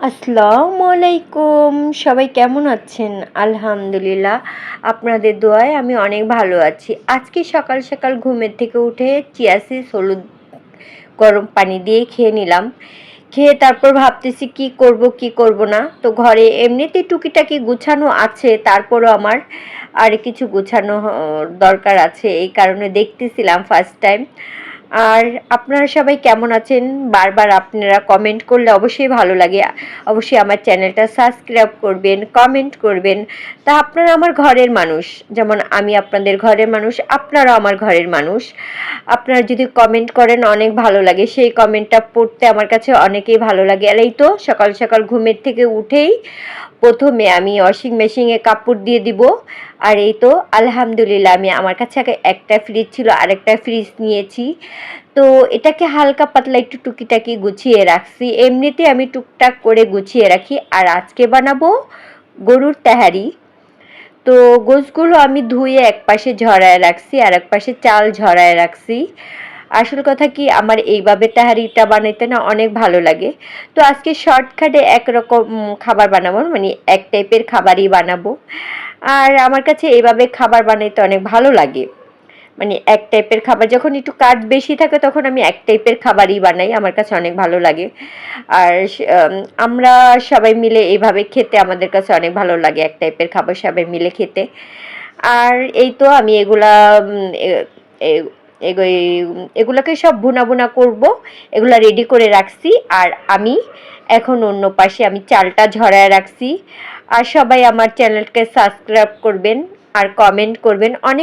আসসালামু আলাইকুম। সবাই কেমন আছেন? আলহামদুলিল্লাহ, আপনাদের দোয়ায় আমি অনেক ভালো আছি। আজকে সকাল সকাল ঘুমের থেকে উঠে চিয়া সিডস হলুদ গরম পানি দিয়ে খেয়ে নিলাম। খেয়ে তারপর ভাবতেছি কি করব কি করব না। তো ঘরে এমনিতেই টুকিটাকি গুছানো আছে, তারপরও আমার আর কিছু গুছানো দরকার আছে। এই কারণে দেখতেছিলাম ফার্স্ট টাইম। আর আপনারা সবাই কেমন আছেন? বারবার আপনারা কমেন্ট করলে অবশ্যই ভালো লাগে। অবশ্যই আমার চ্যানেলটা সাবস্ক্রাইব করবেন, কমেন্ট করবেন। তা আপনারা আমার ঘরের মানুষ, যেমন আমি আপনাদের ঘরের মানুষ, আপনারাও আমার ঘরের মানুষ। আপনারা যদি কমেন্ট করেন অনেক ভালো লাগে, সেই কমেন্টটা পড়তে আমার কাছে অনেকেই ভালো লাগে। আর এই তো সকাল সকাল ঘুমের থেকে উঠেই প্রথমে আমি ওয়াশিং মেশিনে কাপড় দিয়ে দিব। আর এই তো আলহামদুলিল্লাহ, আমি আমার কাছে একটা ফ্রিজ ছিল, আরেকটা ফ্রিজ নিয়েছি। তো এটাকে হালকা পাতলা একটু টুকিটাকি গুছিয়ে রাখছি। এমনিতে আমি টুকটাক করে গুছিয়ে রাখি। আর আজকে বানাবো গরুর তেহারি। তো গোশগুলো আমি ধুয়ে একপাশে ঝরায় রাখছি, আর এক পাশে চাল ঝরায় রাখছি। আসল কথা কি, আমার এইভাবে তেহারিটা বানাইতে না অনেক ভালো লাগে। তো আজকে শর্টকাটে একরকম খাবার বানাবো, মানে এক টাইপের খাবারই বানাবো। আর আমার কাছে এইভাবে খাবার বানাইতে অনেক ভালো লাগে। মানে এক টাইপের খাবার যখন একটু কাজ বেশি থাকে তখন আমি এক টাইপের খাবারই বানাই, আমার কাছে অনেক ভালো লাগে। আর আমরা সবাই মিলে এইভাবে খেতে আমাদের কাছে অনেক ভালো লাগে, এক টাইপের খাবার সবাই মিলে খেতে। আর এই তো আমি এগুলা এগুলাকে সব ভুনা ভুনা করব, এগুলা রেডি করে রাখছি। আর আমি এখন অন্য পাশে আমি চালটা ঝরায় রাখছি। আর সবাই আমার চ্যানেলকে সাবস্ক্রাইব করবেন আর কমেন্ট করবেন। অনেক